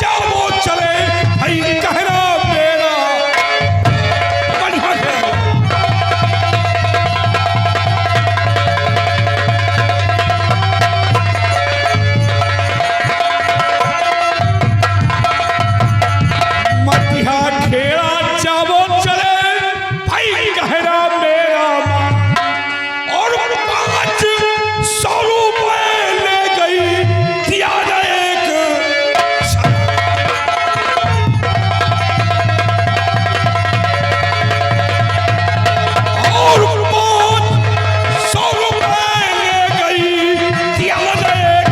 चाहो चले भाई कहना मेरा बढ़िया है। मटिया खेड़ा चाहो चले भाई कहना मेरा और 500 रुपए ले गई दिया जाए एक और 500 रुपए ले गई दिया जाए एक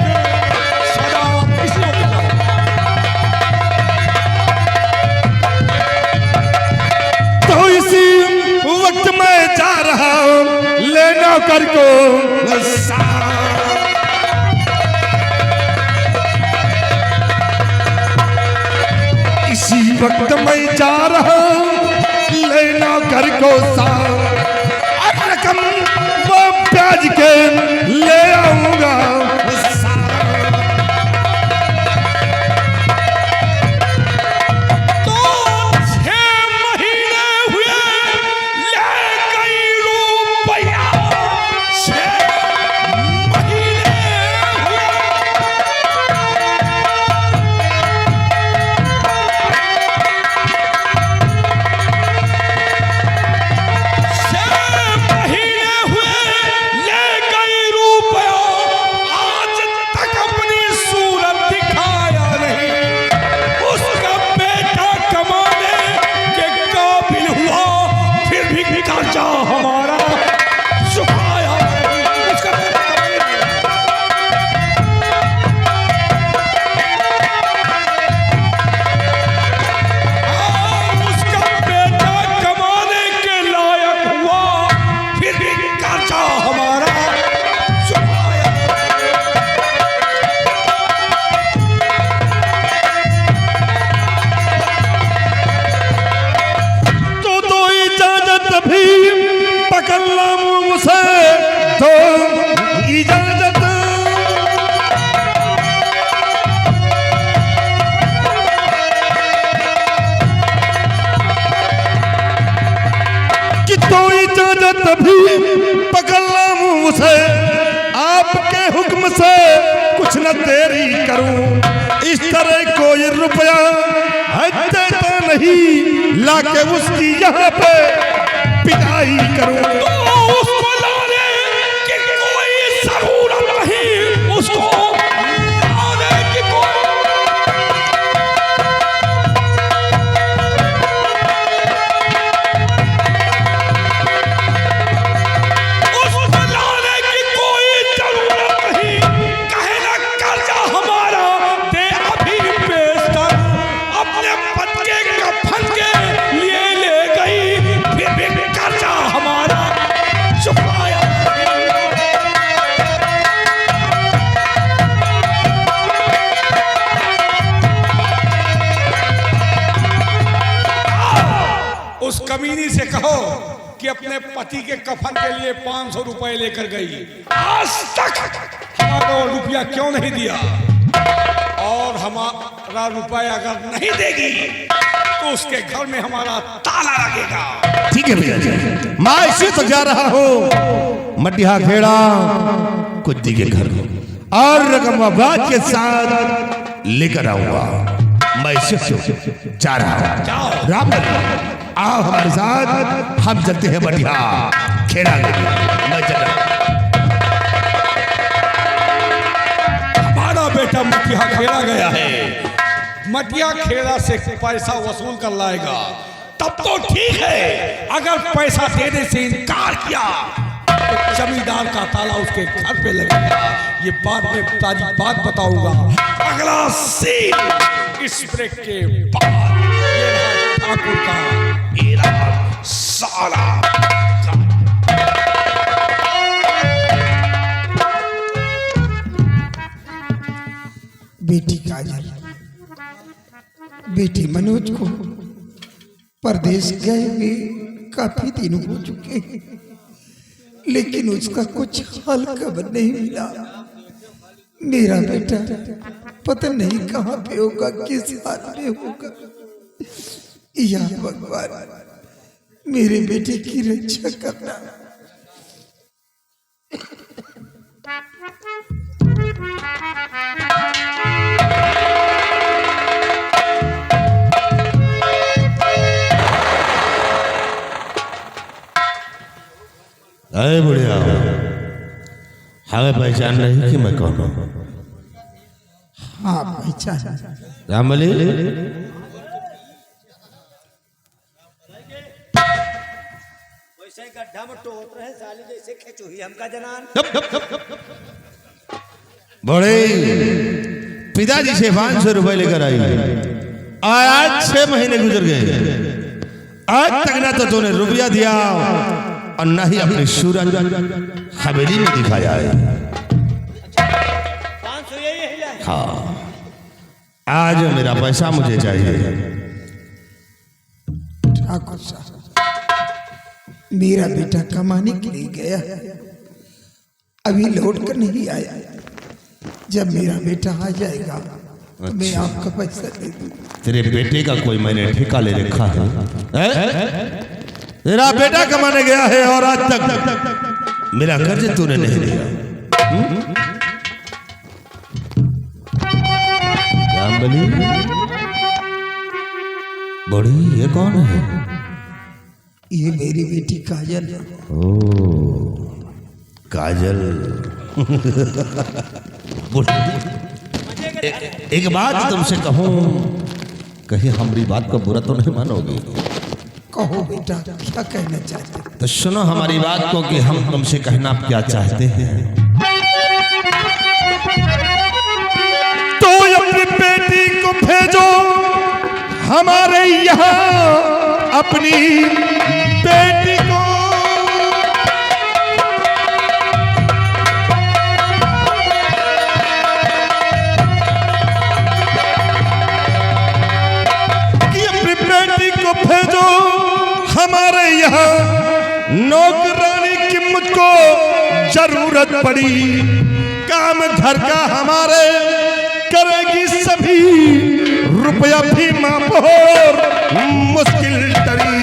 सदा तो इसी वक्त मैं जा रहा हूँ लेना कर को इसी वक्त मैं जा रहा हूँ लेना कर को रकम वो प्याज के ले आऊंगा। तो 6 महीने हुए ले गई रुपया 6 महीने हुए ले गई रुपया आज तक अपनी सूरत दिखाया नहीं। उसका बेटा कमाने के काबिल हुआ फिर भी कर्जा हमारा चुकाया नहीं। उसका बेटा उसका बेटा कमाने के लायक हुआ फिर भी कर्जा हमारा चुकाया। तो इजाजत भी पकड़ ला मुझसे तो इजाजत कि तो इजाजत भी पकड़ ला मुझसे आपके हुक्म से कुछ न देरी करूं। इस तरह कोई रुपया है देता नहीं लाके उसकी यहाँ पे पिटाई करूं। तो उसको लाने की कोई जरूरत नहीं। उसको लाने की उसको लाने की कोई जरूरत नहीं। कहना कर्जा हमारा दे अभी पेश कर। अपने पत्के कफन के लिए ले गई फिर भी कर्जा हमारा चुकाया। उस कमीनी से कहो कि अपने पति के कफन के लिए 500 रुपए लेकर गई। आज तक हमारा रुपया क्यों नहीं दिया? और हमारा रुपया अगर नहीं देगी तो उसके घर में हमारा ताला लगेगा। ठीक है भैया जी, मैं इसी तक जा रहा हूँ मटिया खेड़ा कुत्ती के घर और रकम आबाद के साथ लेकर आऊंगा। मैं इसी से जा रहा हूँ। राम आओ हमारे साथ, हम चलते हैं मटिया खेड़ा लेके। मैं चल रहा हूं। हमारा बेटा मटिया खेड़ा गया है। मटिया खेड़ा से पैसा वसूल कर लाएगा तब तो ठीक है। अगर पैसा देने से इनकार किया तो जमींदार का ताला उसके घर पे लगेगा। ये बाद में ताजी बात बताऊंगा। अगला सीन इस ब्रेक के बाद। ये रहा ठाकुर का इरादा साला। बेटी काजल, बेटी मनोज को परदेश गए हुए काफी दिन हो चुके हैं, लेकिन उसका कुछ हाल खबर नहीं मिला। मेरा बेटा पता नहीं कहाँ पे होगा, किस हाल में होगा। या भगवान मेरे बेटे की रक्षा करना। अरे बुढ़िया, हमें पहचान नहीं कि मैं कौन हूँ? हाँ पहचान। रामबली, वैसे गड्ढा में टोट रहे साले जैसे खेचुही हमका जनान। बड़े पिताजी से 500 रुपए लेकर आई और आज 6 महीने गुजर गए, आज तक ना तो तूने रुपया दिया और ना ही अपनी सूरज हवेली में दिखाया है। 500 यही है। हाँ, आज मेरा पैसा मुझे चाहिए। ठाकुर साहब, मेरा बेटा कमाने के लिए गया है, अभी लौट कर नहीं आया। जब मेरा बेटा आ जाएगा तो मैं आपका पैसा दे दूँ। तेरे बेटे का कोई मैंने ठेका ले रखा है? तेरा बेटा कमाने गया है और आज तक मेरा कर्ज तूने नहीं लिया। रामबली, बड़ी ये कौन है? ये मेरी बेटी काजल है। ओ काजल। एक बात तुमसे कहूं, कहीं हमारी बात को बुरा तो नहीं मानोगे? कहो बेटा, क्या कहना चाहते? तो सुनो हमारी बात को कि हम तुमसे कहना क्या चाहते हैं। तो अपनी बेटी को भेजो हमारे यहाँ, अपनी बेटी को। कि अपनी बेटी को भेजो हमारे यहाँ, नौकरानी की मुझको जरूरत पड़ी, काम घर का हमारे करेगी सभी, रुपया भी माफ और मुश्किल तरी।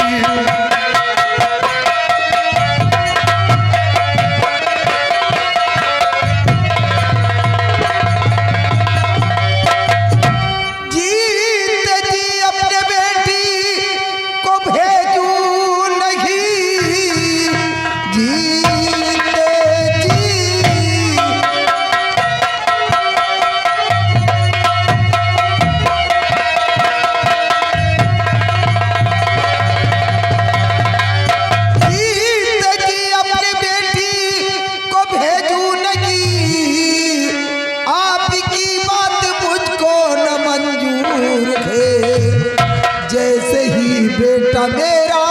जीते जी अपने बेटी को भेजूं नहीं, जीते जी। जीते जी अपनी बेटी को भेजूं नहीं, आपकी बात मुझको न मंजूर है। जैसे ही बेटा मेरा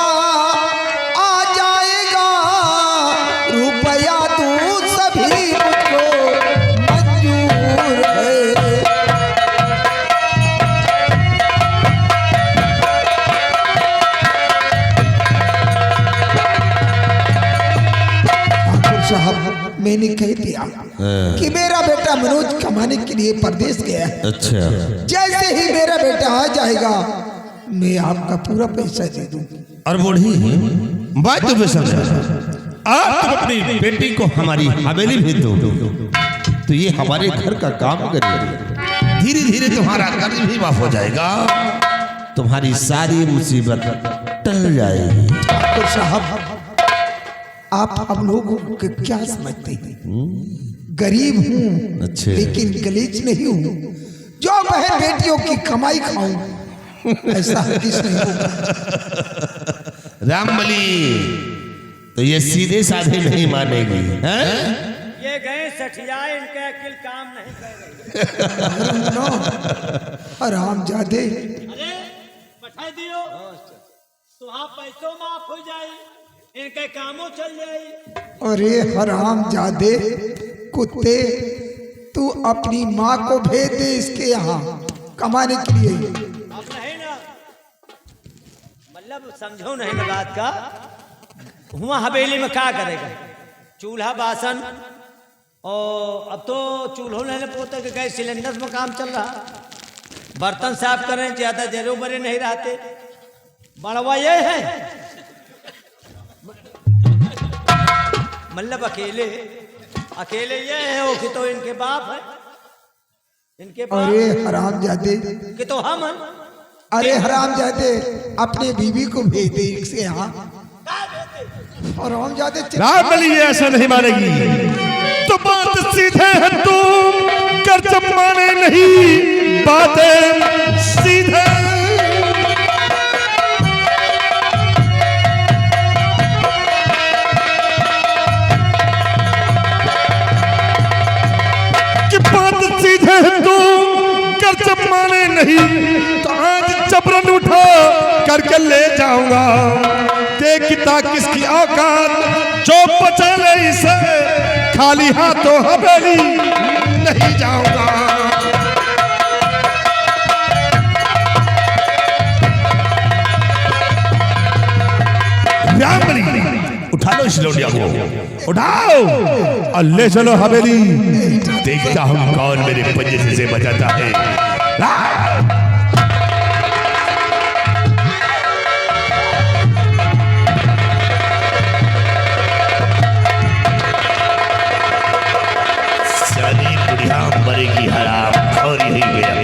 आ जाएगा, रुपया तू सभी मुझको मंजूर है। ठाकुर साहब, मैंने कह दिया कि मेरा बेटा मनोज कमाने के लिए परदेश गया है। अच्छा, जैसे ही मेरा बेटा आ जाएगा मैं आपका पूरा पैसा दे दूं। और बूढ़ी बात तो भी समझा, आप तुम अपनी बेटी को हमारी हवेली भेज दो तो ये हमारे घर का काम करेगी, धीरे धीरे तुम्हारा कर्ज भी माफ हो जाएगा, तुम्हारी सारी मुसीबत टल जाएगी। ठाकुर साहब, आप हम लोगों को क्या समझते हैं? गरीब हूँ अच्छे। लेकिन गलीच नहीं हूँ। जो बहन बेटियों की कमाई खाऊं ऐसा हरगिज नहीं होगा। रामबली तो ये सीधे साधे नहीं मानेगी, हैं? ये गए सठिया, इनके अकिल काम नहीं कर रही। आराम जादे, अरे पठा दियो, तुहां पैसों माफ हो जाए, इनके कामों चल जाए। अरे हराम जादे कुत्ते, तू अपनी माँ को भेज दे इसके यहाँ कमाने के लिए। अब नहीं ना, मतलब समझो नहीं ना बात का। हुआ हवेली में क्या करेगा? चूल्हा बासन और अब तो चूल्हों लेने पोते के गैस सिलेंडर में काम चल रहा। बर्तन साफ करें ज्यादा जरो बरे नहीं रहते। बड़वा ये है मतलब अकेले ये है वो कि तो इनके बाप है, इनके बाप। अरे हरामजादे, कि तो हम हैं। अरे हरामजादे, अपने बीवी को भेज दे इसके यहाँ। और हरामजादे रामबली ये ऐसा नहीं मानेगी। तो बात सीधे है, तुम कर जब माने नहीं बातें सीधे। कि बात सीधे है, तुम कर जब माने नहीं तो आज जबरन उठा करके ले जाऊंगा। देखता किसकी औकात जो बचा ले इसे, खाली हाथों हवेली नहीं जाऊंगा। रामबली उठा लो इस लौंडिया को, उठाओ और ले चलो हवेली। देखता हूं कौन मेरे पंजे से बचाता है। साली बुढ़िया मरेगी हराम और यही गया।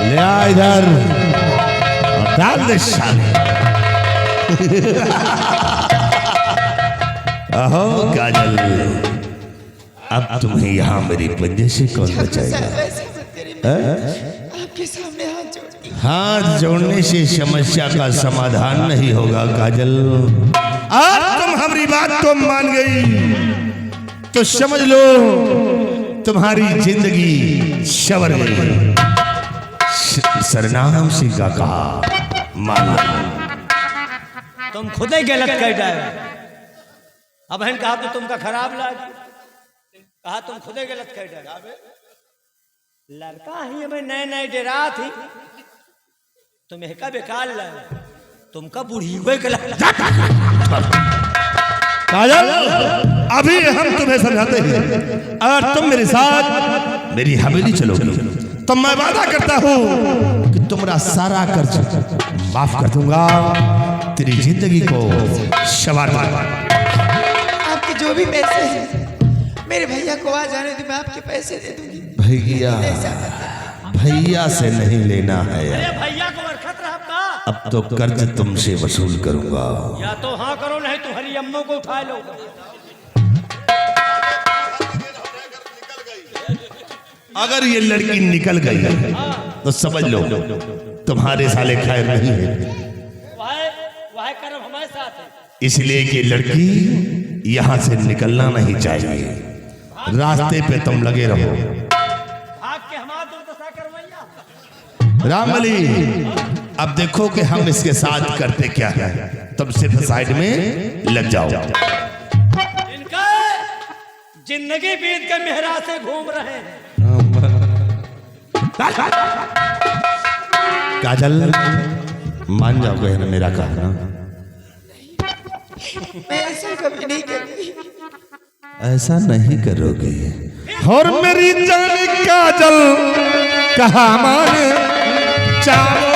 ले आ इधर और डाल दे साले। अहो काजल, अब तुम्हें यहाँ मेरी पंजे से कौन बचाएगा? आपके सामने हाथ जोड़ने से समस्या का समाधान नहीं होगा काजल। आज तुम हमारी बात को मान गई तो समझ लो तुम्हारी जिंदगी संवर गई। सरनाम सिंह का कहा माना। तुम खुद ही गलत कह जाए। अब बहन कहा तो तुमका खराब लगा, कहा तुम खुद ही गलत कह जाए। लड़का ही हमें नए नए डरा थी, तुम्हें का बेकार लगा, तुमका बूढ़ी हुए काजल, अभी हम तुम्हें समझाते हैं और तुम मेरे साथ मेरी हवेली चलोगी तो मैं वादा करता हूं कि तुम्हारा सारा कर्ज माफ कर दूंगा, तेरी जिंदगी को संवार दूंगा। आपके जो भी पैसे हैं मेरे भैया को आ जाने दो, मैं आपके पैसे दे दूंगी। भैया से नहीं लेना है, भैया को बरकत रहा का। अब तो कर्ज तुमसे वसूल करूंगा। या तो हाँ करो, नहीं तुम्हारी अम्मों को उठा लो। अगर ये लड़की निकल गई तो समझ लो तुम्हारे साले खैर नहीं है। वह कर्म हमारे साथ है, इसलिए कि लड़की यहां से निकलना नहीं चाहिए। रास्ते पे तुम लगे रहो। भाग के हमारा दुर्दशा करवैया। रामबली, अब देखो कि हम इसके साथ करते क्या है। तुम सिर्फ साइड में लग जाओ। इनका जिंदगी बीत के मेहरा से घूम रहे हैं। काजल, मान जाओ बहन मेरा कहना। मैं ऐसा कभी नहीं करूंगी। ऐसा नहीं करोगे। और मेरी जान काजल कहा माने चाहो।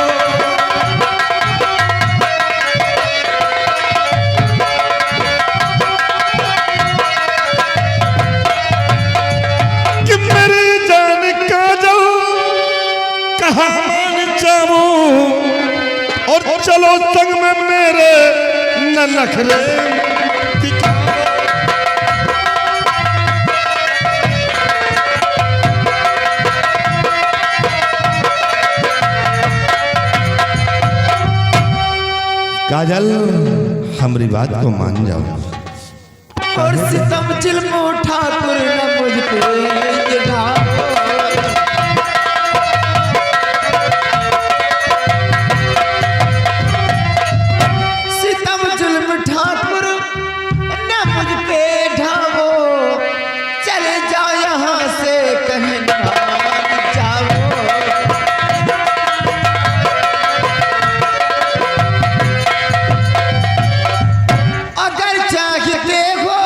कि मेरी जान काजल कहा मान चाहो और चलो संग में मेरे न नखरे। काजल हमारी बात को मान जाओ। और सितम चिल्मो ठाकुर न मुझ पे ये ढाओ। सितम जुल्म ठाकुर न मुझ पे ढाओ, चले जाओ यहाँ से कहीं भाग जाओ। अगर चाहते हो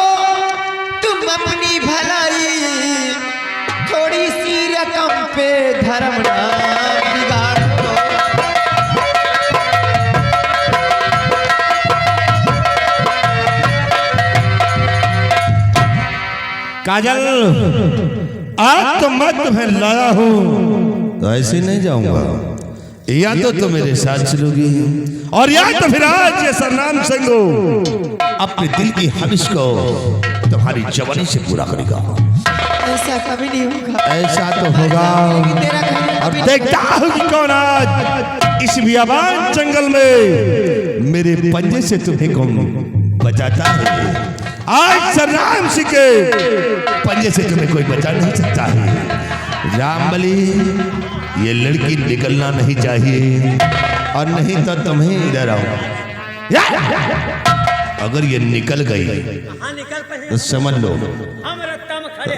तुम अपनी भलाई, थोड़ी सी रकम पे धर्म ना बिगाड़ो। काजल आज तो मैं तुम्हें लाया हूं तो ऐसे नहीं जाऊंगा, या तो तुम मेरे साथ चलोगी और या तो फिर आज ये सरनाम सिंह अपने दिल की ख्वाहिश को तुम्हारी जवानी से पूरा करेगा। ऐसा कभी नहीं होगा। ऐसा तो होगा तेरा कहना और कभी देखता हूं कि कौन आज इस बियाबान जंगल में मेरे पंजे से तुम्हें कौन बचाता है। आज सरनाम सिंह के पंजे से तुम्हें कोई बचा नहीं सकता है। रामबली ये लड़की निकलना नहीं चाहिए और नहीं तो तुम्हें इधर आओ। अगर ये निकल गई हाँ निकल पे तो समझ लो हम रत्ता में खड़े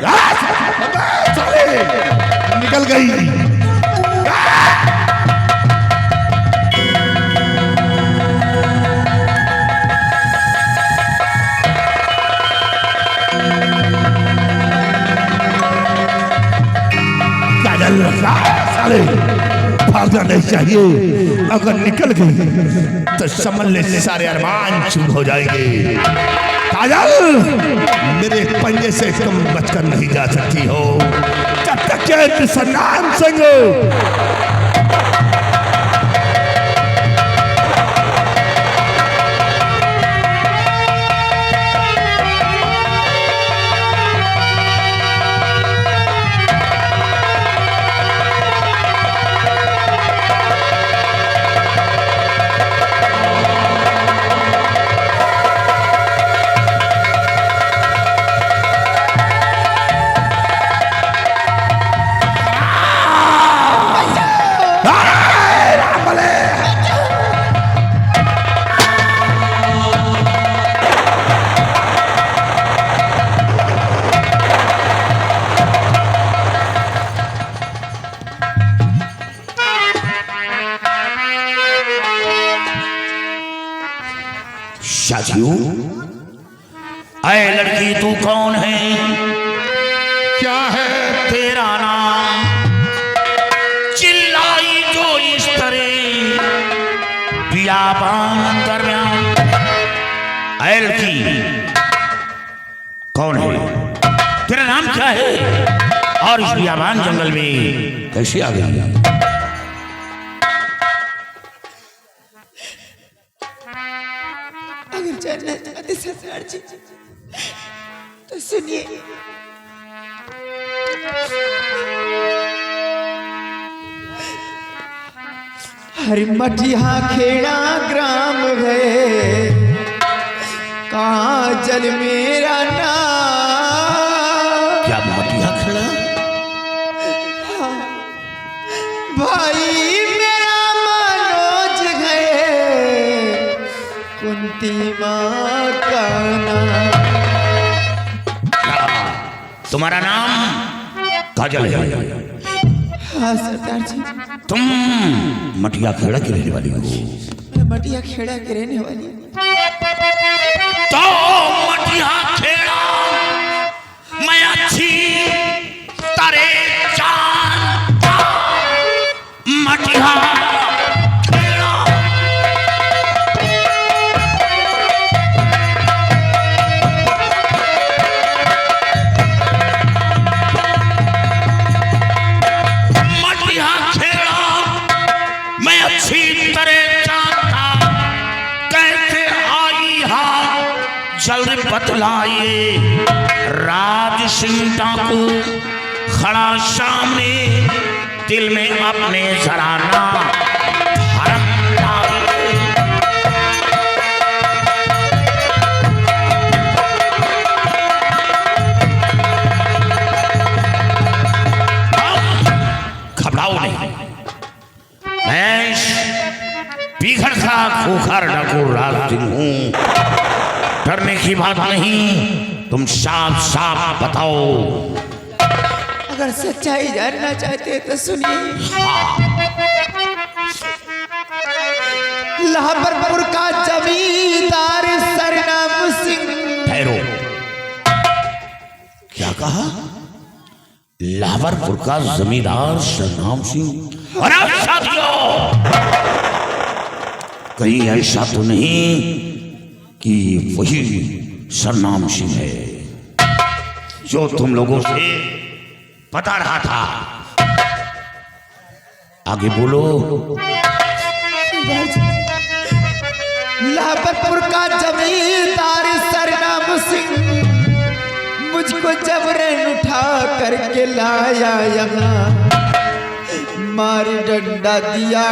निकल गई। साले भागना नहीं चाहिए, अगर निकल गई तो समझ ले सारे अरमान चूर हो जाएंगे। काजल मेरे पंजे से तुम बचकर नहीं जा सकती हो जब तक कि सरनाम सिंह साथियों, अरे लड़की तू कौन है, क्या है तेरा नाम? चिल्लाई जो इस तरह बियाबान दरमियान। अरे लड़की कौन है, तेरा नाम क्या है और इस बियाबान जंगल में कैसे आ गई? अगर जानना चाहते सरदार जी तो सुनिए। हर मटिया खेड़ा ग्राम है, काजल मेरा नाम। क्या मटिया खेड़ा? भाई मेरा मनोज है, कुंती माँ का नाम। तुम्हारा नाम काजल है? हाँ सरदार जी, तुम मटिया खेड़ा की रहने वाली हो? मैं मटिया खेड़ा के रहने वाली हूँ। तो मटिया खेड़ा मैं अच्छी तारे जानता। मटिया खेड़ा मटिया खेड़ा मैं अच्छी तरह जानता। कैसे आई हा जल्द बतलाइए। राज सिंह डाकू खड़ा सामने, दिल में अपने जराना भरम लाए। डाकू राज सिंह हूं। डरने की बात नहीं, तुम साफ साफ बताओ। अगर सच्चाई जानना चाहते हैं तो सुनिए। लाहौरपुर का जमींदार सरनाम सिंह। ठहरो, क्या कहा? लाहौरपुर का जमींदार सरनाम सिंह। और अब साथियों, कहीं ऐसा तो नहीं कि वही सरनाम सिंह है जो तुम लोगों से बता रहा था? आगे बोलो। लाहौरपुर का जमींदार सरनाम सिंह मुझको जबरन उठा करके लाया यहाँ, मार डंडा दिया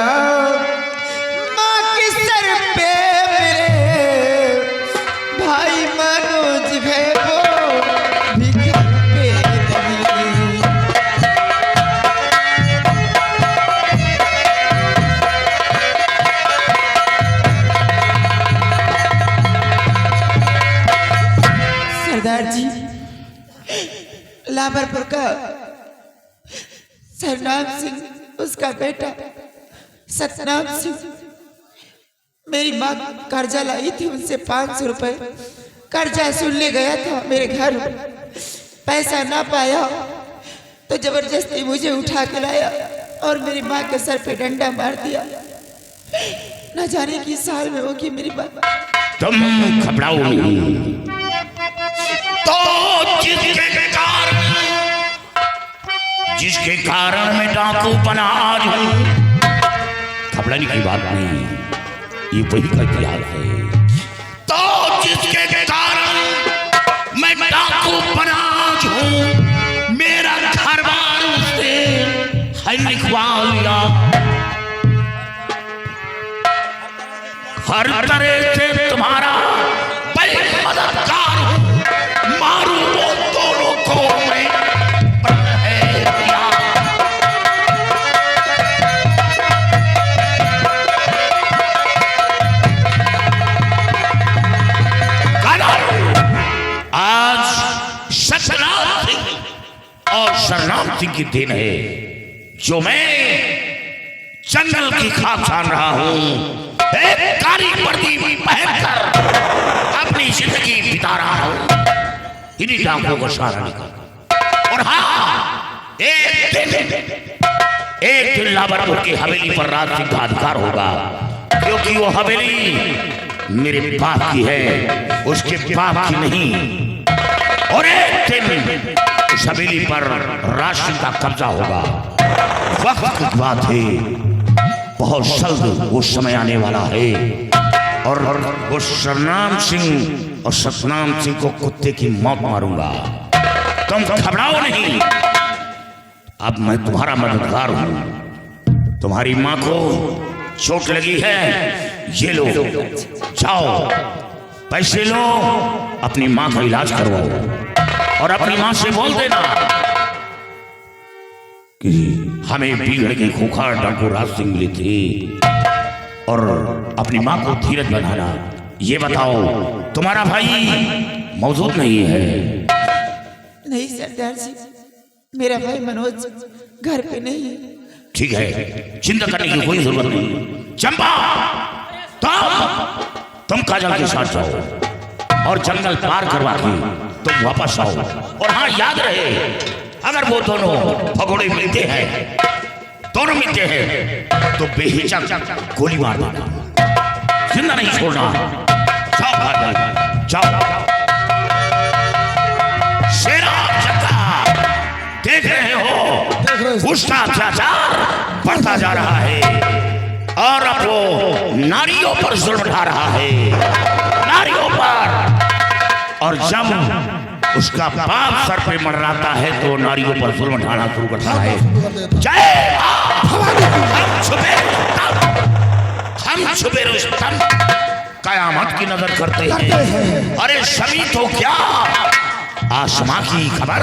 माँ के सर पे मेरे, भाई मनोज है वो भी घर पे नहीं। सरदार जी, लाहौरपुर का सरनाम सिंह, उसका बेटा सतनाम सिंह, मेरी माँ कर्जा लाई थी उनसे 500 रुपए कर्जा सुनने गया था मेरे घर। पैसा ना पाया तो जबरदस्ती मुझे उठा के लाया और मेरी माँ के सर पे डंडा मार दिया। न जाने की साल में होगी मेरी माँ। तुम घबराओ नहीं। तो जिसके कारण मैं डाकू बना आज हूं, घबराने की बात नहीं, ये वही का इतिहास है। तो जिसके कारण मैं डाकू बना आज हूं, मेरा घर बार उससे है लिखवा लिया। हर तरह से तुम्हारा मददगार हूं, मारू वो दोनों को मैं। और सरनाम सिंह की देन है जो मैं जंगल की खाक छान रहा हूं, एक काली वर्दी पहनकर अपनी जिंदगी बिता रहा हूं इन्हीं डाकुओं को सहारा लेकर। और हाँ, एक दिन लाहौरपुर की हवेली पर राज सिंह का अधिकार होगा, क्योंकि वो हवेली मेरे बाप की है, उसके बाप की नहीं। और एक दिन उस हवेली पर राज सिंह का कब्जा होगा। वक्त की बात है, बहुत जल्द वो समय आने वाला है और वो सरनाम सिंह और सतनाम सिंह को कुत्ते की मौत मारूंगा। तुम घबराओ नहीं, अब मैं तुम्हारा मददगार हूं। तुम्हारी माँ को चोट लगी है, ये लो, जाओ पैसे लो, अपनी माँ का इलाज करवाओ और अपनी माँ से बोल देना कि हमें बिगड़ के खूंखार डाकू राज सिंह मिले थे। और अपनी माँ को धीरज बनाना। ये बताओ, तुम्हारा भाई मौजूद नहीं है? नहीं सरदार जी, मेरा भाई मनोज घर पे नहीं है। ठीक है, चिंता करने की कोई जरूरत नहीं। चंपा, तुम काजल के साथ जाओ और जंगल पार करवा के तुम वापस आओ। और हाँ, याद रहे, अगर वो दोनों भगोड़े मिलते हैं, दोनों मिलते हैं, तो बेहिचक गोली मार देना, जिंदा नहीं छोड़ना। जाओ भाई, जाओ। शेरा चक्का, देख रहे हो उसका अत्याचार बढ़ता जा रहा है और अब वो नारियों पर जुल्म ढा रहा है, नारियों पर। और जब उसका बाप सर पे मंडराता है तो नारियों पर जुल्म ढाना शुरू करता है। जय हम छुपे रुस्तम कयामत की नजर करते हैं। अरे शमी तो क्या, आसमां की खबर।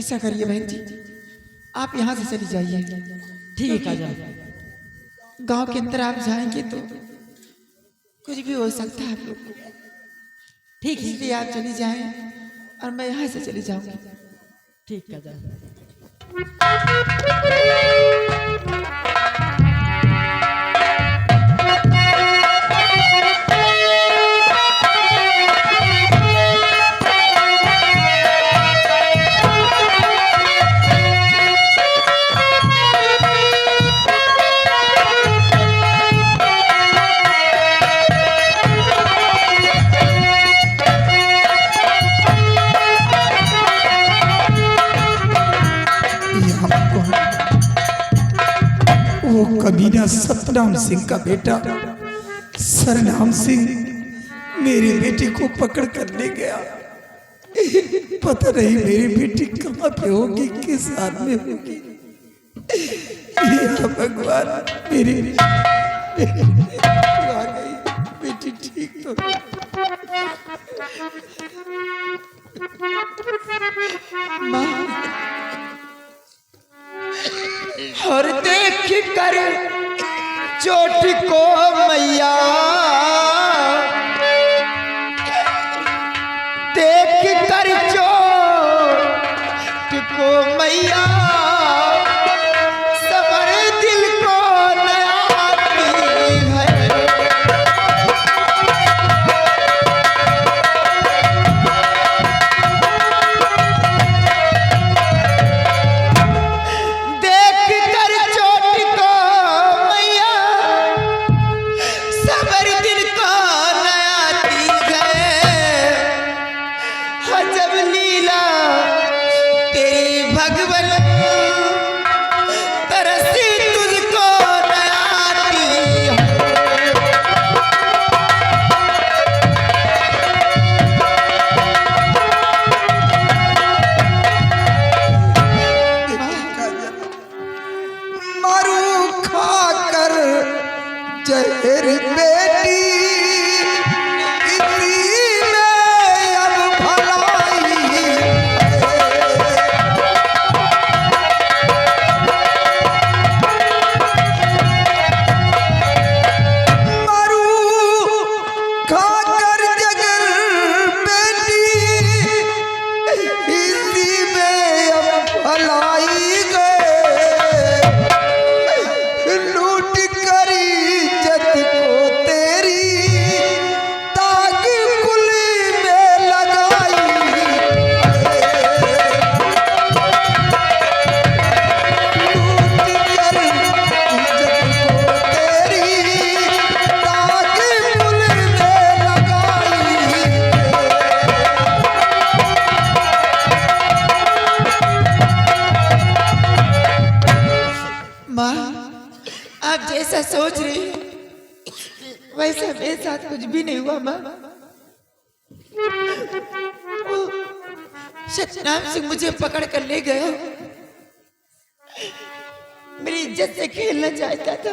ऐसा करिए बहन जी, आप यहाँ से चली जाइए। ठीक है काजल। गांव के अंदर आप जाएंगे तो कुछ भी हो सकता है आप लोग को। ठीक है इसलिए आप चली जाएं और मैं यहाँ से चली जाऊंगी। ठीक काजल। ये हमको वो कबीना सतनाम सिंह का बेटा सरनाम सिंह मेरे बेटे को पकड़ कर ले गया। पता नहीं मेरी बेटी कहाँ पे होगी, किस हाल में होगी। या भगवान, मेरी आ गई बेटी ठीक तो माँ। और देख कर चोट को मैया, देख कर चोट को मैया, सबर दिल को नया आती है। जहर बेटी इसी में अब भलाई मरू खाकर जगर बेटी इसी में अब भलाई गए लूट करी इज्जत को तेरी ताक कुली में लगाई लूट कर इज्जत को तेरी ताक कुली में लगाई माँ, आप जैसा सोच रही हैं, वैसा मेरे साथ कुछ भी नहीं हुआ माँ। वो सतनाम सिंह मुझे पकड़ कर ले गया, मेरी इज्जत से खेलना चाहता था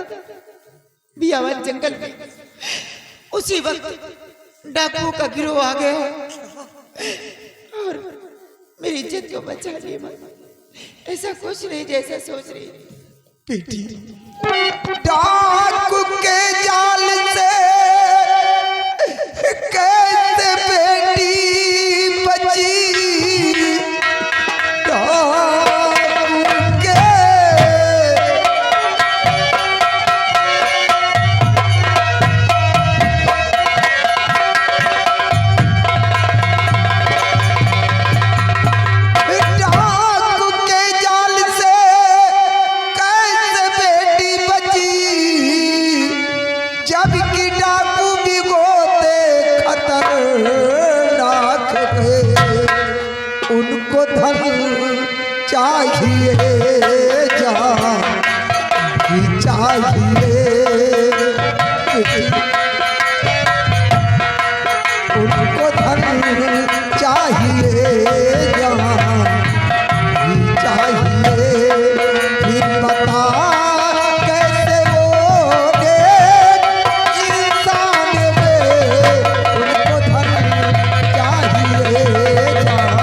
बियावान जंगल में। उसी वक्त डाकुओं का गिरोह आ गया और मेरी इज्जत को बचा लिया माँ। ऐसा कुछ नहीं जैसा सोच रही बेटी। डाकू के जाल से कैसे बेटी बची, डाकू के डाकू के जाल से कैसे बेटी बची, जबकि डाकू भी गोते खतरनाक है। उनको धन चाहिए जान भी चाहिए, उनको धन चाहिए जान भी चाहिए। फिर बता कैसे बोले इंसान में उनको धन चाहिए जान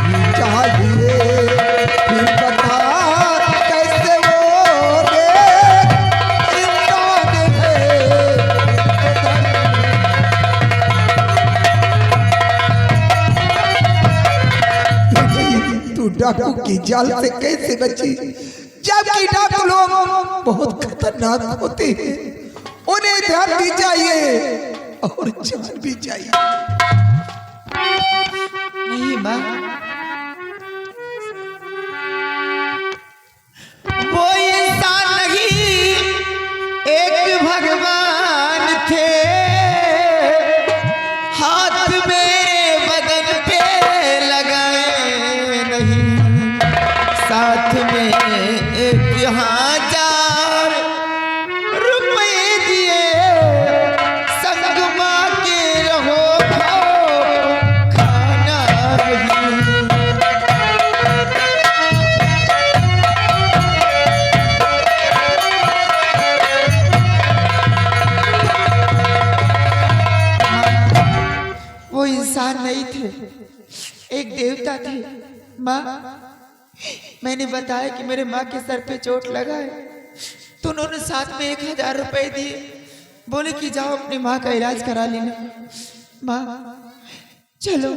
भी चाहिए। डाकू की जाल से कैसे बची, जबकि डाकू लोग बहुत खतरनाक होते हैं, उन्हें ध्यान भी चाहिए और जान भी चाहिए। नहीं माँ, वो इंसान नहीं एक भगवान थे, हाथ मेरे बदन पे लगाए नहीं, साथ में 1000 रुपए दिए, संग माँ के रहो खाना नहीं। वो इंसान नहीं थे, एक देवता थे। माँ, मैंने बताया कि मेरे माँ के सर पे चोट लगा है, तो उन्होंने साथ में 1000 रुपए दिए, बोले कि जाओ अपनी माँ का इलाज करा लेना। माँ चलो,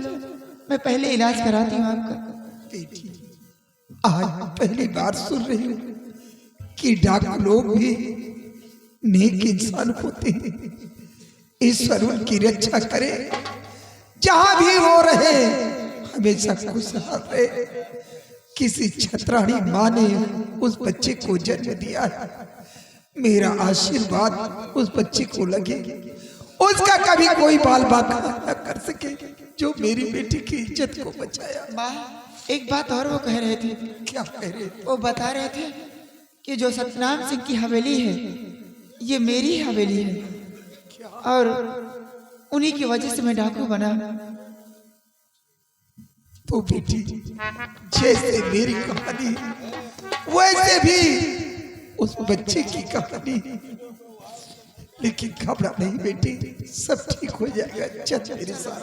मैं पहले इलाज कराती हूँ आपका। आज पहली बार सुन रही हूँ कि डाकू लोग भी नेक इंसान होते हैं। ईश्वर उनकी रक्षा करे, जहां भी वो रहे हमेशा खुशहाल रहे। किसी छतरानी माँ ने उस बच्चे को जन्म दिया है, मेरा आशीर्वाद उस बच्चे को लगे, उसका कभी कोई बाल बाका न कर सके जो मेरी बेटी की इज्जत को बचाया। माँ, एक बात और वो कह रहे थे। क्या कह रहे थे? वो बता रहे थे कि जो सतनाम सिंह की हवेली है, ये मेरी हवेली है, और उन्हीं की वजह से मैं डाकू बना। तो बेटी, जैसे मेरी कहानी वैसे भी उस बच्चे की कहानी, लेकिन घबरा नहीं बेटी, सब ठीक हो जाएगा। चल मेरे साथ।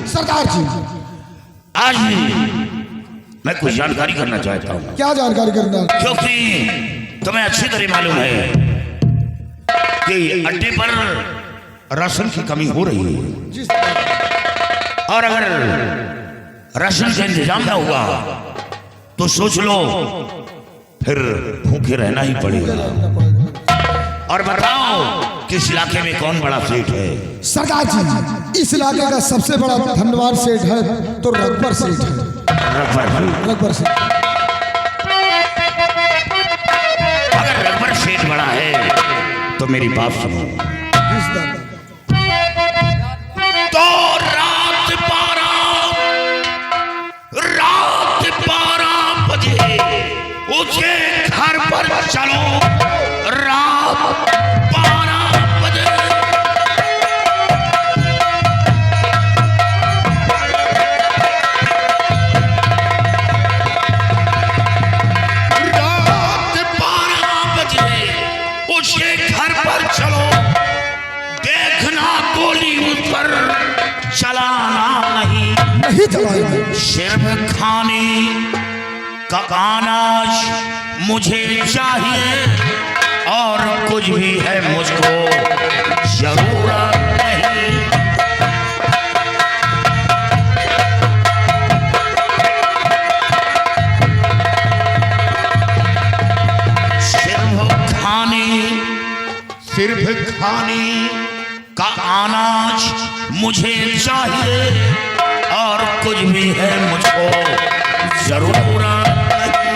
सरदार जी, आज मैं कुछ जानकारी करना चाहता हूँ, क्या जानकारी करना? क्योंकि तुम्हें अच्छी तरह मालूम है कि अड्डे पर राशन की कमी हो रही है, और अगर राशन का इंतजाम ना हुआ तो सोच लो फिर भूखे रहना ही पड़ेगा। और बताओ किस इलाके में कौन बड़ा सेठ है? सरदार जी, इस इलाके का सबसे बड़ा धनवान सेठ है तो रघुवर सेठ है। रघुवर सेठ। अगर रघुवर सेठ बड़ा है तो मेरी बात सुनो। तो रात 12 बजे उसके घर पर चलो। रात 12 बजे उसके घर पर चलो। देखना गोली उस पर चलाना नहीं चलाएंगे। सिर्फ खाने का अनाज मुझे चाहिए और कुछ भी है मुझको जरूरत नहीं। सिर्फ खाने का अनाज मुझे चाहिए और कुछ भी है मुझको जरूरत नहीं।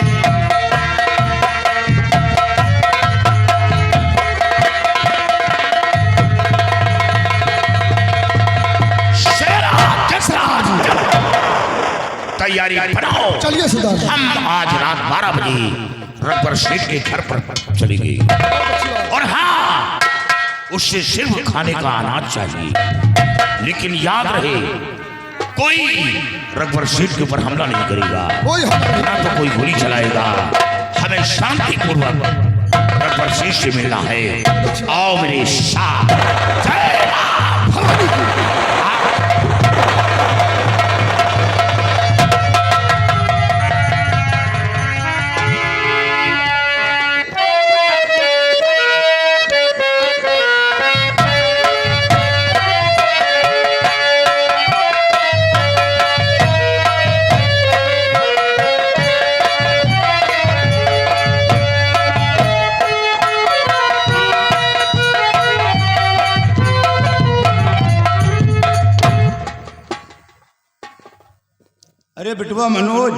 तैयारी बनाओ। चलिए सरदार। हम आज रात 12 बजे रघुवर सेठ के घर पर चलेंगे और हाँ, उससे सिर्फ खाने का अनाज चाहिए। लेकिन याद रहे, कोई रघुवर सेठ के ऊपर हमला नहीं करेगा, ना तो कोई गोली चलाएगा। हमें शांति पूर्वक वशिष्ठ से मिलना है। आओ मेरे साथ। जय राम। भवानी की अरे बिटवा मनोज,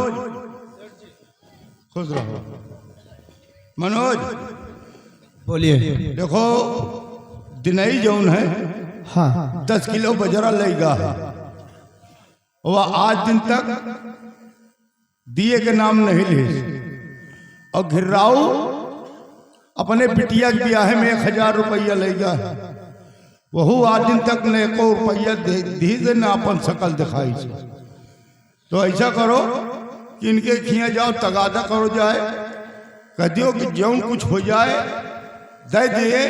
खुश रहो। मनोज बोलिए। देखो दिनई जौन है हाँ 10 किलो बजरा लेगा। वह आज दिन तक दिए के नाम नहीं ले, और घिर्राऊ अपने बिटिया के ब्याह में 1000 रुपया लेगा। वहू आज दिन तक ने को रुपया दी से ना अपन शकल दिखाई से। तो ऐसा करो कि इनके खिया जाओ, तगादा करो जाए, कह दियो कि जौन कुछ हो जाए दे दिए,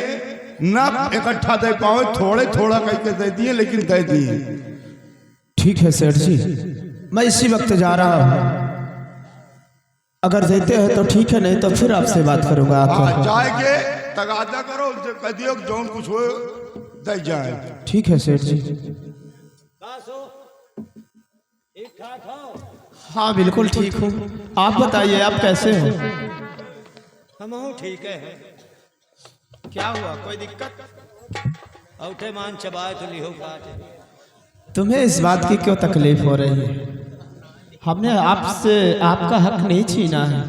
ना इकट्ठा दे पाओ, थोड़े थोड़ा करके दे दिए, लेकिन दे दिए। ठीक है सेठ जी, मैं इसी वक्त जा रहा हूँ। अगर देते हैं तो ठीक है, नहीं तो फिर आपसे बात करूंगा। हाँ, जाएंगे तगादा करो, उनसे कह दियो कि जौन कुछ हो दे जाए। ठीक है सेठ जी। ठीक ठाक हो? हाँ बिल्कुल ठीक हूँ। आप बताइए आप कैसे हो? हम ठीक है। क्या हुआ, कोई दिक्कत? औठे मान चबाए तो लिहो काटे। तुम्हें इस बात की क्यों तकलीफ हो रही है? हमने आपसे आपका हक नहीं छीना है।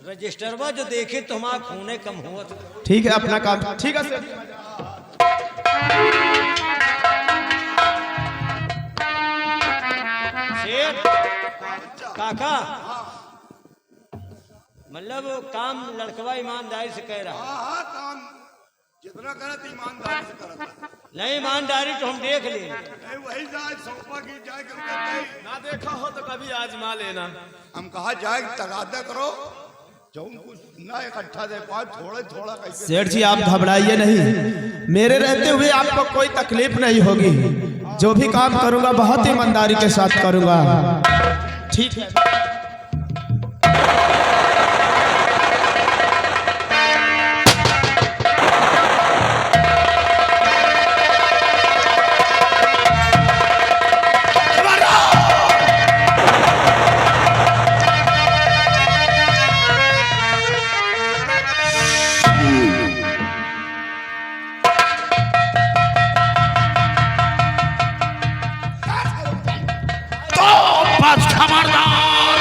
रजिस्टरवा जो देखे तो हमारा खूने कम हुआ था। ठीक है, अपना काम। ठीक है सर। शेर काका, मतलब काम लड़कवा ईमानदारी से कह रहा। हाँ, काम जितना करत ईमानदारी से करत। नहीं ईमानदारी तो हम देख ले। वही जाए सौंपा की जाए कर ना देखा हो तो कभी आजमा लेना। हम कहा जाए तगादा करो, जौन कुछ ना इकट्ठा दे पाए, थोड़े थोड़ा कैसे। सेठ जी आप घबराइए नहीं, मेरे रहते हुए आपको कोई तकलीफ नहीं होगी। जो भी काम करूंगा बहुत ईमानदारी के साथ करूंगा। ठीक है। तो बस खबरदार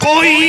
कोई